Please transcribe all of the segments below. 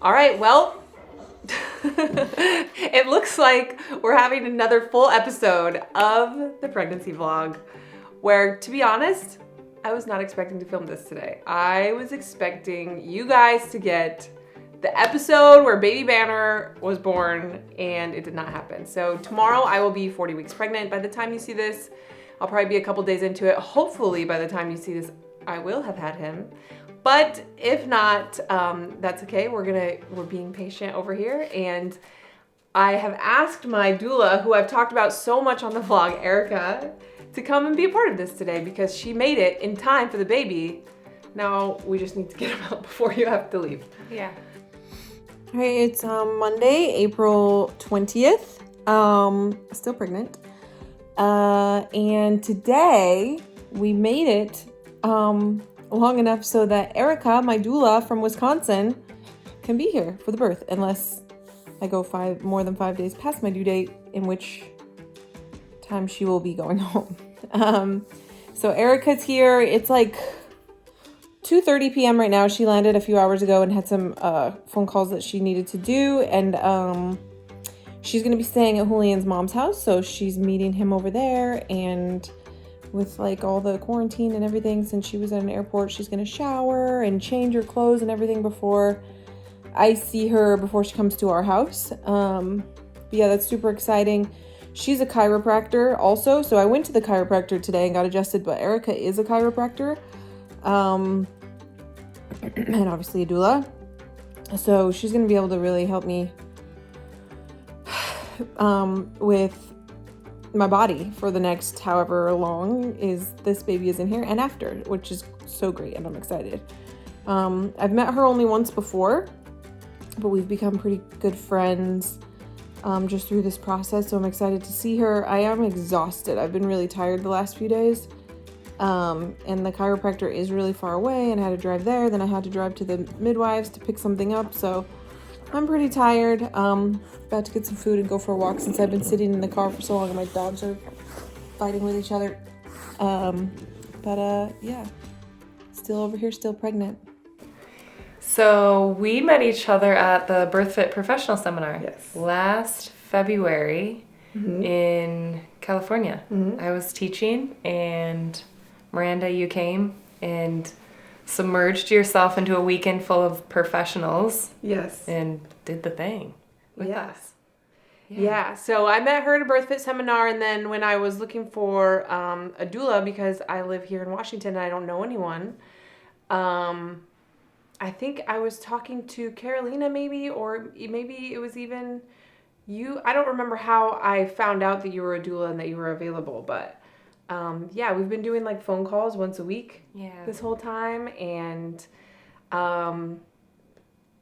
All right, well, it looks like we're having another full episode of the pregnancy vlog where, to be honest, I was not expecting to film this today. I was expecting you guys to get the episode where baby Banner was born, and it did not happen. So tomorrow I will be 40 weeks pregnant. By the time you see this, I'll probably be a couple days into it. Hopefully by the time you see this, I will have had him. But if not, that's okay. We're being patient over here. And I have asked my doula, who I've talked about so much on the vlog, Erica, to come and be a part of this today because she made it in time for the baby. Now we just need to get him out before you have to leave. Yeah. All right, it's Monday, April 20th. Still pregnant. And today we made it long enough so that Erica, my doula from Wisconsin, can be here for the birth, unless I go more than 5 days past my due date, in which time she will be going home. So Erica's here. It's like 2:30 p.m. right now. She landed a few hours ago and had some phone calls that she needed to do, and she's gonna be staying at Julian's mom's house, so she's meeting him over there. And with like all the quarantine and everything, since she was at an airport, she's gonna shower and change her clothes and everything before I see her, before she comes to our house. But yeah, that's super exciting. She's a chiropractor also, so I went to the chiropractor today and got adjusted, but Erica is a chiropractor, and obviously a doula, so she's gonna be able to really help me with my body for the next however long is this baby is in here and after, which is so great, and I'm excited. I've met her only once before, but we've become pretty good friends just through this process, so I'm excited to see her. I am exhausted. I've been really tired the last few days, and the chiropractor is really far away, and I had to drive there. Then I had to drive to the midwives to pick something up, so I'm pretty tired. About to get some food and go for a walk since I've been sitting in the car for so long and my dogs are fighting with each other. Yeah, still over here, still pregnant. So we met each other at the BirthFit Professional Seminar. Yes. Last February in California. I was teaching, and Miranda, you came and submerged yourself into a weekend full of professionals. Yes. And did the thing with us. Yeah, so I met her at a BirthFit seminar, and then when I was looking for a doula, because I live here in Washington and I don't know anyone, I think I was talking to Carolina maybe, or maybe it was even you. I don't remember how I found out that you were a doula and that you were available, but yeah, we've been doing like phone calls once a week this whole time, and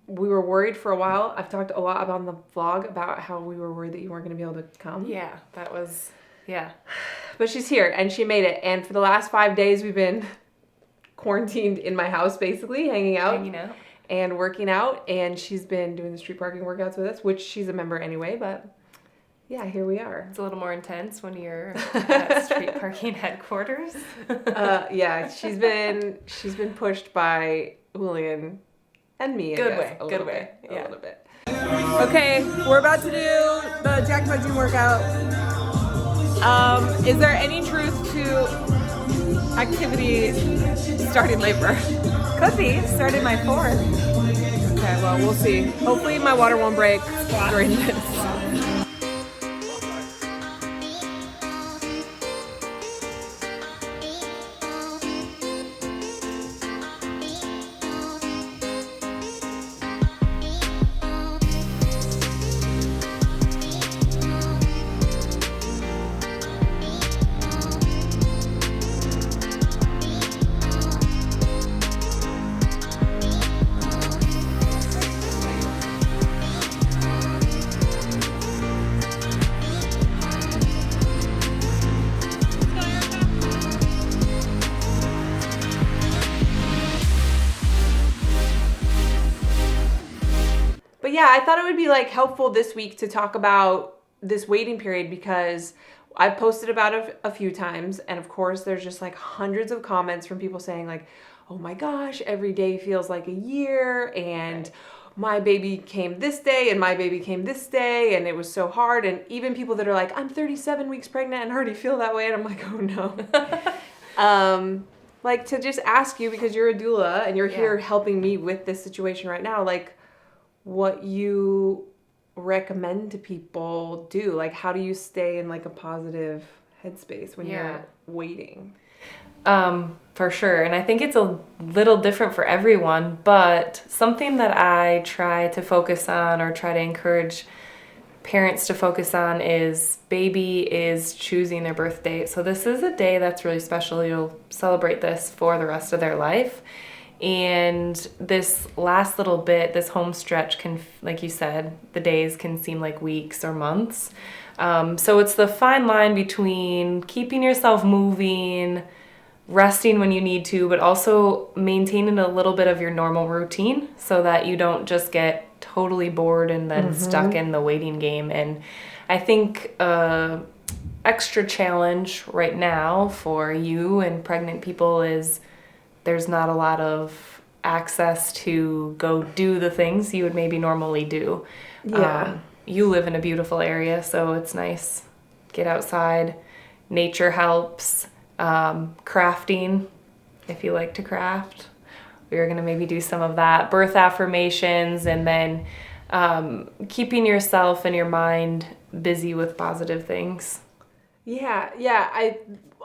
we were worried for a while. I've talked a lot about on the vlog about how we were worried that you weren't going to be able to come. Yeah, that was, But she's here, and she made it, and for the last 5 days we've been quarantined in my house, basically hanging out and working out, and she's been doing the street parking workouts with us, which she's a member anyway, but yeah, here we are. It's a little more intense when you're at street parking headquarters. Yeah, she's been pushed by Julian and me, Good a little bit. Okay, we're about to do the Jack by June workout. Is there any truth to activity starting labor? Could be. Started my 4th. Okay, well, we'll see. Hopefully my water won't break during this. But yeah, I thought it would be like helpful this week to talk about this waiting period, because I've posted about it a few times, and of course there's just like hundreds of comments from people saying like, oh my gosh, every day feels like a year, and my baby came this day and my baby came this day and it was so hard. And even people that are like, I'm 37 weeks pregnant and I already feel that way. And I'm like, oh no. Like to just ask you, because you're a doula and you're here helping me with this situation right now, like what you recommend to people do. Like how do you stay in like a positive headspace when you're waiting? For sure. And I think it's a little different for everyone, but something that I try to focus on or try to encourage parents to focus on is baby is choosing their birth date. So this is a day that's really special. You'll celebrate this for the rest of their life. And this last little bit, this home stretch can, like you said, the days can seem like weeks or months. So it's the fine line between keeping yourself moving, resting when you need to, but also maintaining a little bit of your normal routine so that you don't just get totally bored and then stuck in the waiting game. And I think extra challenge right now for you and pregnant people is there's not a lot of access to go do the things you would maybe normally do. You live in a beautiful area, so it's nice. Get outside. Nature helps. Crafting, if you like to craft. We're going to maybe do some of that. Birth affirmations, and then keeping yourself and your mind busy with positive things. Yeah.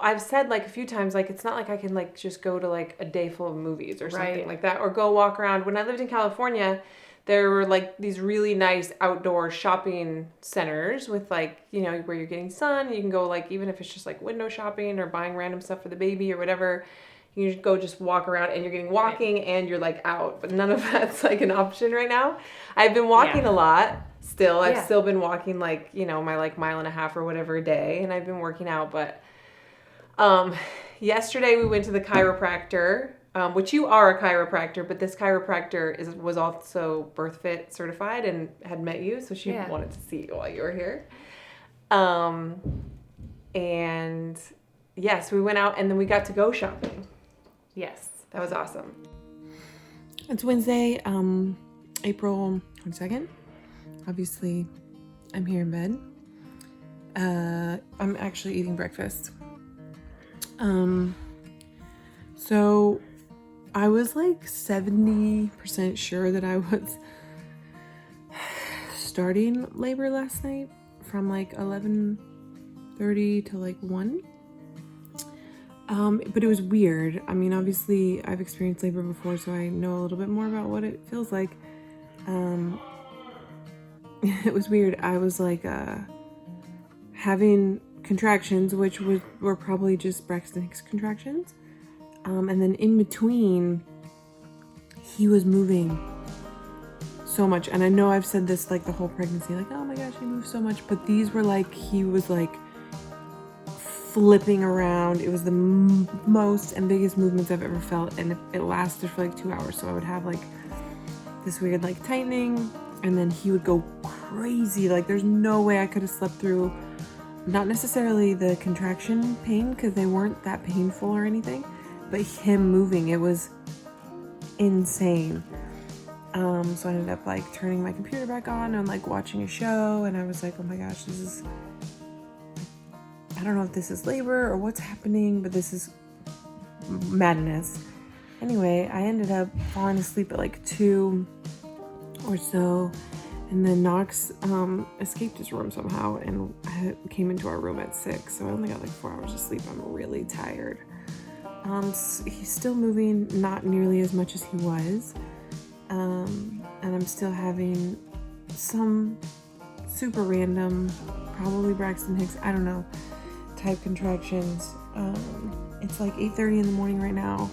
I've said like a few times, like it's not like I can like just go to like a day full of movies or something like that, or go walk around. When I lived in California, there were like these really nice outdoor shopping centers with like, you know, where you're getting sun. You can go like, even if it's just like window shopping or buying random stuff for the baby or whatever, you can go just walk around and you're getting walking and you're like out, but none of that's like an option right now. I've been walking a lot still. I've still been walking like, you know, my like mile and a half or whatever a day, and I've been working out. But yesterday we went to the chiropractor, which you are a chiropractor, but this chiropractor was also BirthFit certified and had met you, so she wanted to see you while you were here. And yes, we went out and then we got to go shopping. Yes. That was awesome. It's Wednesday, April 22nd. Obviously, I'm here in bed. I'm actually eating breakfast. So I was like 70% sure that I was starting labor last night from like 11:30 to like 1. But it was weird. I mean, obviously I've experienced labor before, so I know a little bit more about what it feels like. It was weird. I was like, having contractions, which were probably just Braxton Hicks contractions. And then in between, he was moving so much. And I know I've said this like the whole pregnancy, like, oh my gosh, he moves so much. But these were like, he was like flipping around. It was the most and biggest movements I've ever felt. And it lasted for like 2 hours. So I would have like this weird like tightening, and then he would go crazy. Like there's no way I could have slept through, not necessarily the contraction pain, because they weren't that painful or anything, but him moving, it was insane. So I ended up like turning my computer back on and like watching a show, and I was like, oh my gosh, I don't know if this is labor or what's happening, but this is madness. Anyway, I ended up falling asleep at like 2 or so, and then Knox escaped his room somehow, and I came into our room at 6, so I only got like 4 hours of sleep. I'm really tired. He's still moving, not nearly as much as he was, and I'm still having some super random, probably Braxton Hicks, I don't know, type contractions. It's like 8:30 in the morning right now,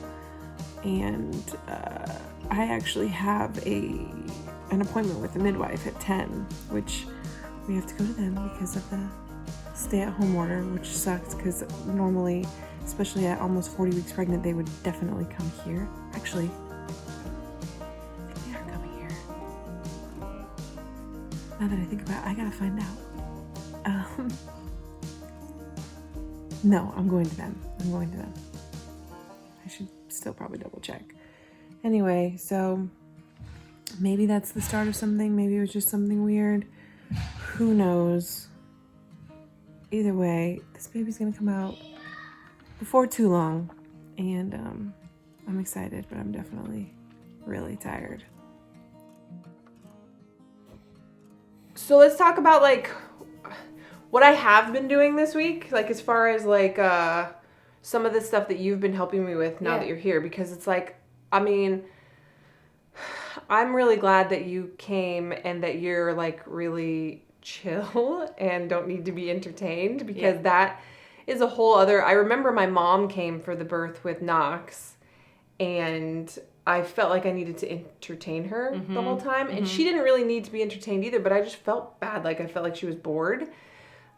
and I actually have an appointment with the midwife at 10, which we have to go to them because of the stay-at-home order, which sucks because normally, especially at almost 40 weeks pregnant, they would definitely come here. Actually, they are coming here. Now that I think about it, I gotta find out. No, I'm going to them. I should still probably double check. Anyway, so Maybe that's the start of something. Maybe it was just something weird. Who knows? Either way, this baby's gonna come out before too long. And I'm excited, but I'm definitely really tired. So let's talk about like what I have been doing this week, like as far as like some of the stuff that you've been helping me with now that you're here, because it's like, I mean, I'm really glad that you came and that you're like really chill and don't need to be entertained, because that is a whole other. I remember my mom came for the birth with Knox, and I felt like I needed to entertain her the whole time. And she didn't really need to be entertained either, but I just felt bad. Like I felt like she was bored.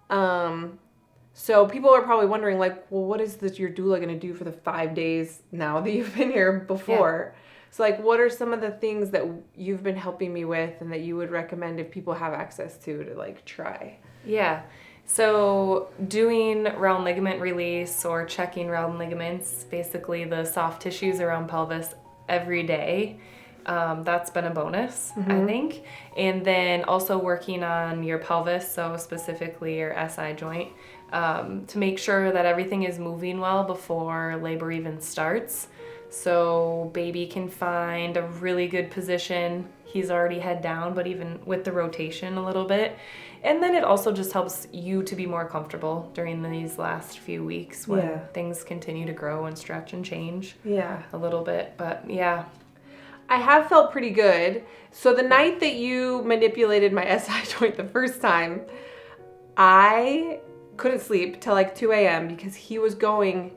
So people are probably wondering like, well, what is your doula going to do for the 5 days now that you've been here before? Yeah. So like, what are some of the things that you've been helping me with and that you would recommend if people have access to like try? Yeah. So doing round ligament release or checking round ligaments, basically the soft tissues around pelvis every day. That's been a bonus, I think. And then also working on your pelvis, so specifically your SI joint, to make sure that everything is moving well before labor even starts. So baby can find a really good position. He's already head down, but even with the rotation a little bit. And then it also just helps you to be more comfortable during these last few weeks when things continue to grow and stretch and change a little bit. But yeah. I have felt pretty good. So the night that you manipulated my SI joint the first time, I couldn't sleep till like 2 a.m. because he was going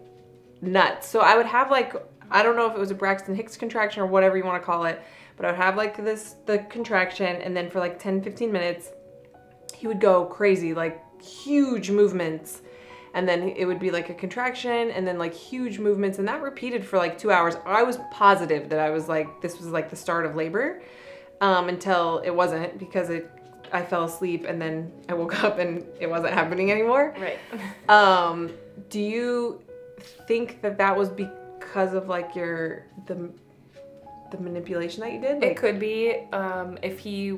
nuts. So I would have like, I don't know if it was a Braxton Hicks contraction or whatever you want to call it, but I would have like the contraction, and then for like 10, 15 minutes, he would go crazy, like huge movements. And then it would be like a contraction and then like huge movements, and that repeated for like 2 hours. I was positive that I was like, this was like the start of labor, until it wasn't, because I fell asleep and then I woke up and it wasn't happening anymore. Right. Do you think that was because of like the manipulation that you did? It could be, if he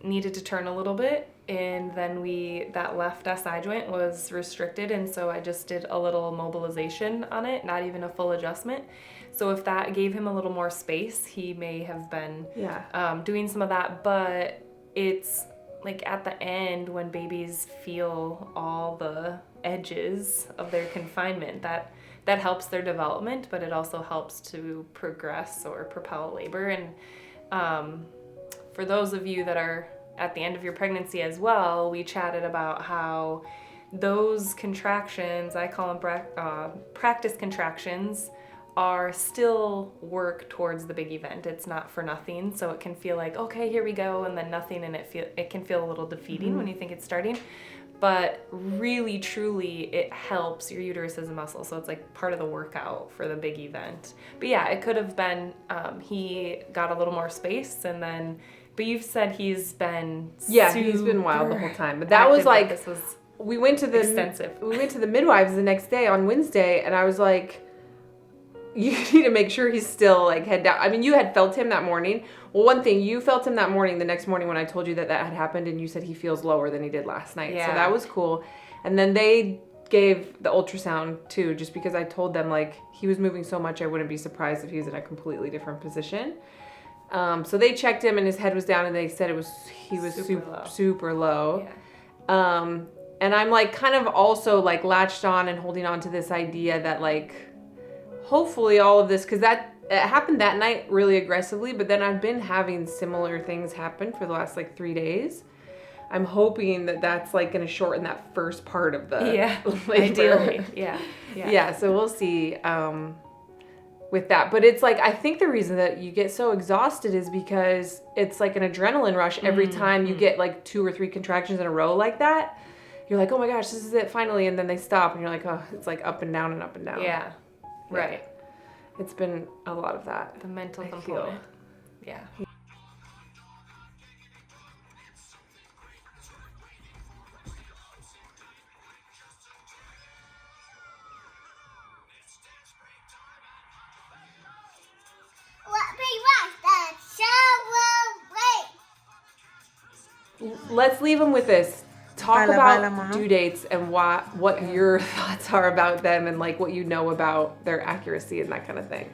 needed to turn a little bit, and then that left SI joint was restricted, and so I just did a little mobilization on it, not even a full adjustment. So if that gave him a little more space, he may have been doing some of that. But it's like at the end when babies feel all the edges of their confinement, that helps their development, but it also helps to progress or propel labor. And for those of you that are at the end of your pregnancy as well, we chatted about how those contractions, I call them practice contractions, are still work towards the big event. It's not for nothing, so it can feel like, okay, here we go, and then nothing, and it can feel a little defeating when you think it's starting. But really, truly, it helps your uterus as a muscle, so it's like part of the workout for the big event. But yeah, it could have been he got a little more space, and then. But you've said he's been he's been wild the whole time. But that was like, this was we went to the midwives the next day on Wednesday, and I was like, you need to make sure he's still like head down. I mean, you had felt him that morning. Well, one thing, you felt him that morning, the next morning when I told you that had happened, and you said he feels lower than he did last night. Yeah. So that was cool. And then they gave the ultrasound too, just because I told them like he was moving so much, I wouldn't be surprised if he was in a completely different position. So they checked him and his head was down, and they said he was super low. Yeah. And I'm like kind of also like latched on and holding on to this idea that like hopefully all of this, because it happened that night really aggressively, but then I've been having similar things happen for the last like 3 days. I'm hoping that that's like going to shorten that first part of the labor. Ideally. Yeah. So we'll see. With that, but it's like I think the reason that you get so exhausted is because it's like an adrenaline rush every time you get like 2 or 3 contractions in a row like that. You're like, oh my gosh, this is it finally, and then they stop, and you're like, oh, it's like up and down and up and down. Yeah, right. It's been a lot of that. The mental component. Yeah. Let me watch that show. let's leave them with this. Talk Baila, about baila, mama. due dates and what your thoughts are about them and like what you know about their accuracy and that kind of thing.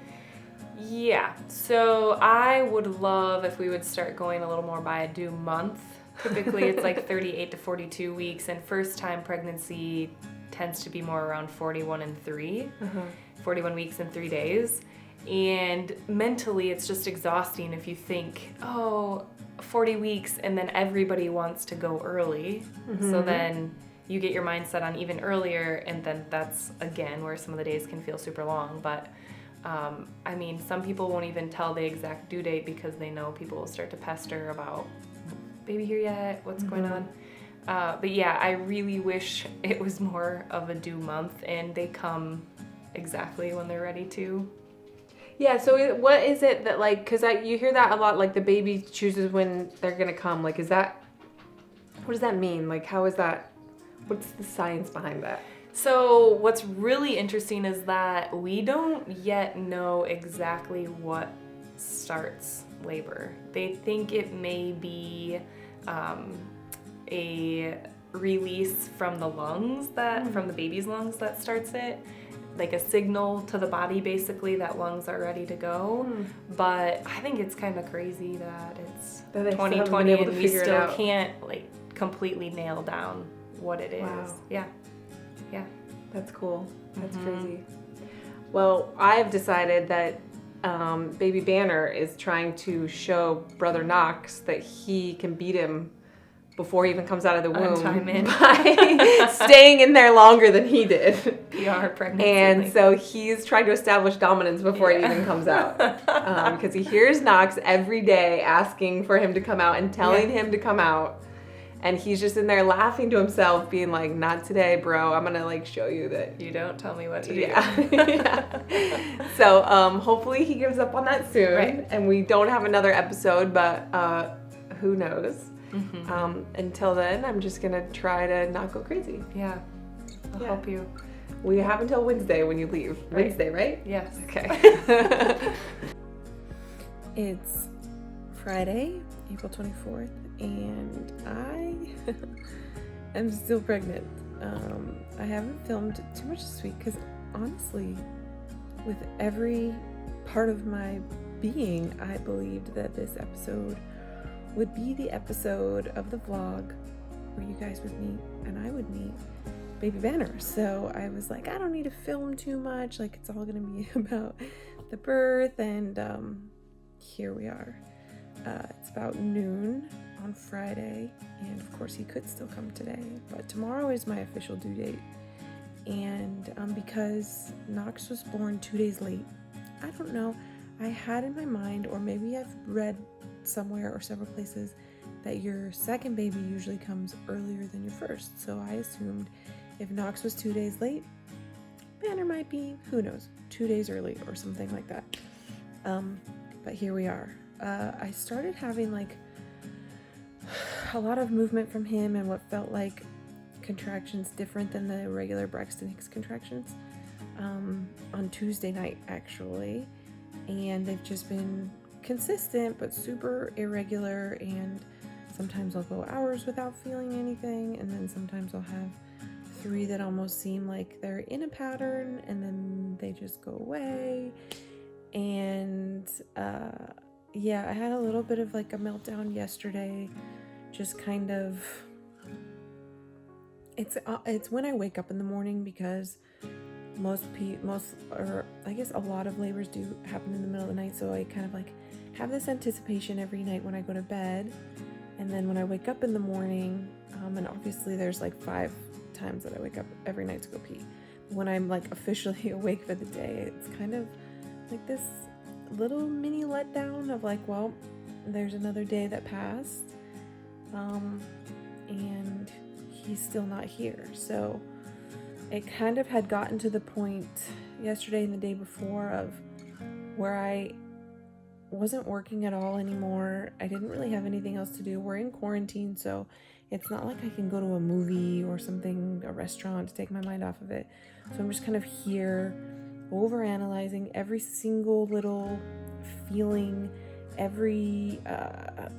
Yeah, so I would love if we would start going a little more by a due month. Typically it's like 38 to 42 weeks, and first time pregnancy tends to be more around 41 and 3, 41 weeks and 3 days. And mentally it's just exhausting if you think, 40 weeks and then everybody wants to go early. So then you get your mind set on even earlier, and then that's again where some of the days can feel super long. But I mean, some people won't even tell the exact due date because they know people will start to pester about, baby here yet? What's going on? But yeah, I really wish it was more of a due month and they come exactly when they're ready to. Yeah, so what is it that, like, because you hear that a lot, like the baby chooses when they're going to come. Like, what does that mean? Like, how is that, what's the science behind that? So what's really interesting is that we don't yet know exactly what starts labor. They think it may be a release from the lungs from the baby's lungs that starts it. Like a signal to the body basically that lungs are ready to go. But I think it's kind of crazy that it's 2020 and we still can't like completely nail down what it is. Wow. Yeah. That's cool. That's crazy. Well, I've decided that baby Banner is trying to show brother Knox that he can beat him before he even comes out of the womb by staying in there longer than he did. PR pregnancy. And so he's trying to establish dominance before he even comes out. Because he hears Knox every day asking for him to come out and telling him to come out. And he's just in there laughing to himself, being like, not today, bro. I'm going to like show you that. You don't tell me what to do. Yeah. So hopefully he gives up on that soon. Right. And we don't have another episode, but who knows? Until then, I'm just going to try to not go crazy. Yeah. I'll help you. We have until Wednesday when you leave. Right. Wednesday, right? Yes. Okay. It's Friday, April 24th, and I am still pregnant. I haven't filmed too much this week because honestly, with every part of my being, I believed that this episode would be the episode of the vlog where you guys would meet and I would meet baby Banner. So I was like, I don't need to film too much, like it's all gonna be about the birth, and here we are. It's about noon on Friday, and of course he could still come today, but tomorrow is my official due date. And because Knox was born 2 days late, I don't know, I had in my mind, or maybe I've read somewhere or several places, that your second baby usually comes earlier than your first. So I assumed if Knox was 2 days late, Banner might be, who knows, 2 days early or something like that. But here we are. I started having like a lot of movement from him and what felt like contractions different than the regular Braxton Hicks contractions on Tuesday night actually, and they've just been consistent but super irregular, and sometimes I'll go hours without feeling anything, and then sometimes I'll have 3 that almost seem like they're in a pattern and then they just go away. And yeah, I had a little bit of like a meltdown yesterday, just kind of, it's when I wake up in the morning, because most or I guess a lot of labors do happen in the middle of the night, so I kind of like have this anticipation every night when I go to bed, and then when I wake up in the morning, and obviously there's like 5 times that I wake up every night to go pee. When I'm like officially awake for the day, it's kind of like this little mini letdown of like, well, there's another day that passed, and he's still not here. So it kind of had gotten to the point yesterday and the day before of where I wasn't working at all anymore. I didn't really have anything else to do. We're in quarantine, so it's not like I can go to a movie or something, a restaurant, to take my mind off of it. So I'm just kind of here overanalyzing every single little feeling, every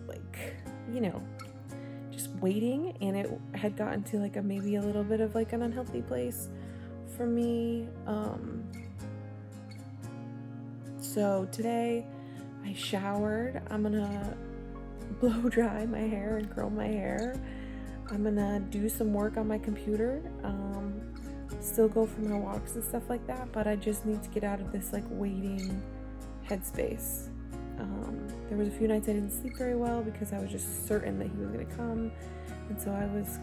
like, you know, just waiting, and it had gotten to like maybe a little bit of like an unhealthy place for me. So today I showered. I'm gonna blow dry my hair and curl my hair. I'm gonna do some work on my computer, still go for my walks and stuff like that, but I just need to get out of this like waiting headspace. There was a few nights I didn't sleep very well because I was just certain that he was gonna come, and so I was,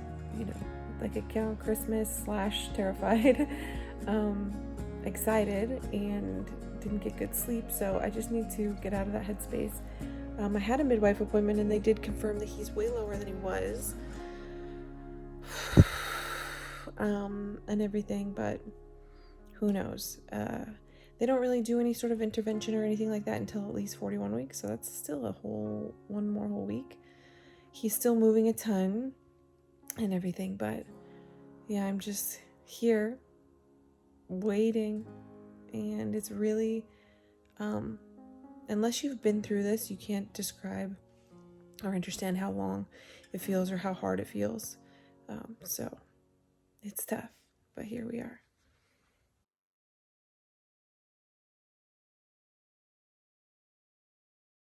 like a cow Christmas / terrified, excited, and didn't get good sleep. So I just need to get out of that headspace. I had a midwife appointment, and they did confirm that he's way lower than he was, and everything, but who knows? They don't really do any sort of intervention or anything like that until at least 41 weeks, so that's still one more whole week. He's still moving a ton and everything, but yeah, I'm just here waiting, and it's really, unless you've been through this, you can't describe or understand how long it feels or how hard it feels. So it's tough, but here we are.